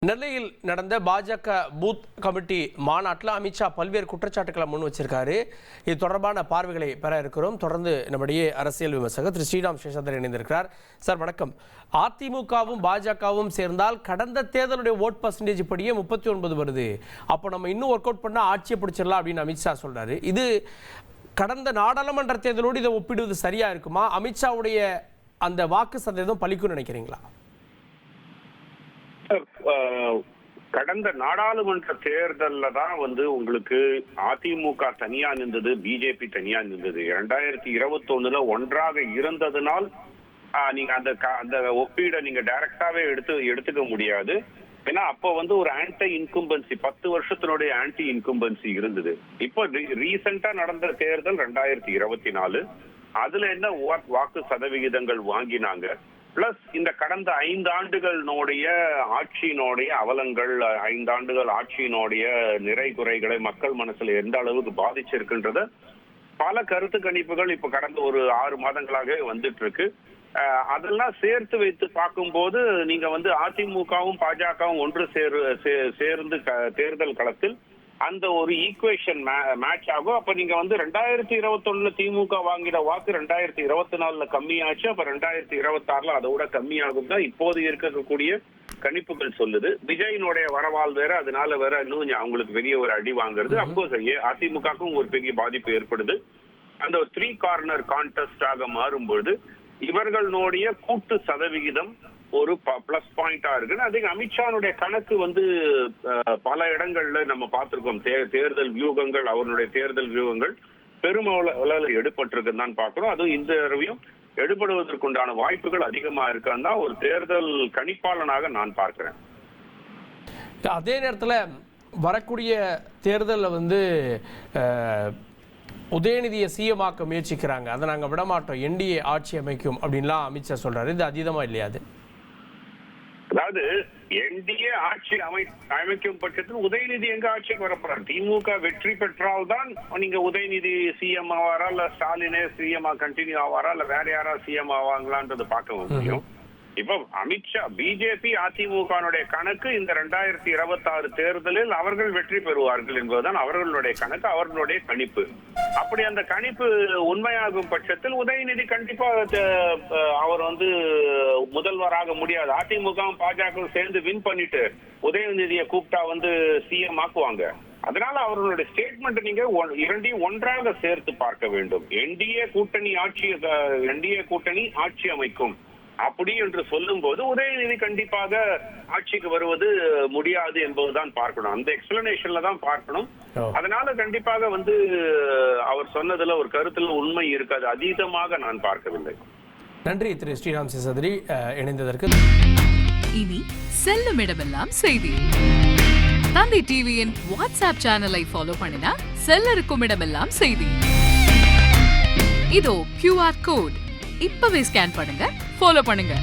நெல்லையில் நடந்த பாஜக பூத் கமிட்டி மாநாட்டில் அமித்ஷா பல்வேறு குற்றச்சாட்டுகளை முன் வச்சிருக்காரு. இது தொடர்பான பார்வைகளை பெற இருக்கிறோம். தொடர்ந்து நம்முடைய அரசியல் விமர்சகர் திரு ஸ்ரீராம் சேஷாத்ரி இணைந்திருக்கிறார். சார் வணக்கம். அதிமுகவும் பாஜகவும் சேர்ந்தால் கடந்த தேர்தலுடைய ஓட் பர்சன்டேஜ் படியே 39 வருது. அப்போ நம்ம இன்னும் ஒர்க் அவுட் பண்ணால் ஆட்சியை பிடிச்சிடலாம் அப்படின்னு அமித்ஷா சொல்றாரு. இது கடந்த நாடாளுமன்ற தேர்தலோடு இதை ஒப்பிடுவது சரியா இருக்குமா? அமித்ஷாவுடைய அந்த வாக்கு சதவீதம் பலிக்கும்னு நினைக்கிறீங்களா? கடந்த நாடாளுமன்ற தேர்தல்ல தான் உங்களுக்கு அதிமுக தனியா நின்றது, பிஜேபி தனியா நின்றது. 2021 ஒன்றாக இருந்ததுனால் நீங்க அந்த ஒப்பீடை நீங்க டைரக்டாவே எடுத்துக்க முடியாது. ஏன்னா அப்போ ஒரு ஆன்டி இன்கும்பன்சி 10 வருஷத்தினுடைய ஆன்டி இன்கும்பன்சி இருந்தது. இப்போ ரீசெண்டா நடந்த தேர்தல் 2024, அதுல என்ன வாக்கு சதவிகிதங்கள் வாங்கினாங்க, பிளஸ் இந்த கடந்த 5 ஆண்டுகளினுடைய ஆட்சியினுடைய அவலங்கள், 5 ஆண்டுகள் ஆட்சியினுடைய நிறை குறைகளை மக்கள் மனசுல எந்த அளவுக்கு பாதிச்சிருக்குன்றத பல கருத்து கணிப்புகள் இப்ப கடந்த ஒரு 6 மாதங்களாக வந்துட்டு இருக்கு. அதெல்லாம் சேர்த்து வைத்து பார்க்கும்போது நீங்க அதிமுகவும் பாஜகவும் ஒன்று சேர்ந்து தேர்தல் களத்தில் அந்த ஒரு ஈக்குவேஷன் மேட்ச் ஆகும். அப்ப நீங்க 2021 திமுக வாங்கின வாக்கு 2024 கம்மியாச்சு. அப்ப 2026 அதோட கம்மியாகும் தான் இப்போது இருக்கக்கூடிய கணிப்புகள் சொல்லுது. விஜயினுடைய வரவால் வேற, அதனால வேற இன்னும் அவங்களுக்கு பெரிய ஒரு அடி வாங்குறது. அப்கோர்ஸ் அதிமுகவுக்கும் ஒரு பெரிய பாதிப்பு ஏற்படுது. அந்த ஒரு 3 கார்னர் கான்டெஸ்டாக மாறும்பொழுது இவர்களுடைய கூட்டு சதவிகிதம் ஒரு பிளஸ் பாயிண்டா இருக்குன்னு அதுக்கு அமித்ஷானுடைய கணக்கு பல இடங்கள்ல நம்ம பார்த்திருக்கோம். தேர்தல் வியூகங்கள், அவருடைய தேர்தல் வியூகங்கள் பெருமளவுல எடுபட்டிருக்குன்னு தான் பார்க்கிறோம். அதுவும் இந்த தடவையும் எடுபடுவதற்குண்டான வாய்ப்புகள் அதிகமா இருக்கான்னு தான் ஒரு தேர்தல் கணிப்பாளனாக நான் பார்க்கிறேன். அதே நேரத்தில் வரக்கூடிய தேர்தலில் உதயநிதியை சிஎம் ஆக்க முயற்சிக்கிறாங்க. அதை நாங்கள் விடமாட்டோம், என்டிஏ ஆட்சி அமைக்கும் அப்படின்லாம் அமித்ஷா சொல்றாரு. இது அதீதமா இல்லையா? அதாவது என்டிஏ ஆட்சி அமைக்கும் பட்சத்தில் உதயநிதி எங்க ஆட்சிக்கு வரப்போறாரு? திமுக வெற்றி பெற்றால் தான் நீங்க உதயநிதி சிஎம் ஆவாரா, இல்ல ஸ்டாலினே சிஎம் கண்டினியூ ஆவாரா, இல்ல வேற யாரா சிஎம் ஆவாங்களான்றது பார்க்க முடியும். இப்போ அமித்ஷா பிஜேபி அதிமுகனுடைய கணக்கு இந்த 2026 தேர்தலில் அவர்கள் வெற்றி பெறுவார்கள் என்பதுதான் அவர்களுடைய கணக்கு, அவர்களுடைய கணிப்பு. அப்படி அந்த கணிப்பு உண்மையாகும் பட்சத்தில் உதயநிதி கண்டிப்பா அவர் முதல்வராக முடியாது. அதிமுகவும் பாஜகவும் சேர்ந்து வின் பண்ணிட்டு உதயநிதியை கூப்பிட்டா சிஎம் ஆக்குவாங்க. அதனால அவர்களுடைய ஸ்டேட்மெண்ட் நீங்க இரண்டையும் ஒன்றாக சேர்த்து பார்க்க வேண்டும். என்டிஏ கூட்டணி ஆட்சி அமைக்கும் அப்படி என்று சொல்லும் போது உதயநிதி கண்டிப்பாக ஆட்சிக்கு வருவது முடியாது என்பதுதான் பார்க்கணும். அந்த எக்ஸ்பிளனேஷன்ல தான் பார்க்கணும். அதனால கண்டிப்பாக அவர் சொன்னதுல ஒரு கருத்துல உண்மை இருக்காது, அதீதமாக நான் பார்க்கவில்லை. நன்றி திரு ஸ்ரீராம் சேஷாத்ரி இணைந்ததற்கு. இனி செல்லும் இடமெல்லாம் செய்தி. தந்தி டிவியின் வாட்ஸ்அப் சேனலை ஃபாலோ பண்ணினா செல்ல இருக்கும் இடமெல்லாம் செய்தி. இதோ QR கோட் இப்பவே ஸ்கேன் பண்ணுங்க, ஃபாலோ பண்ணுங்க.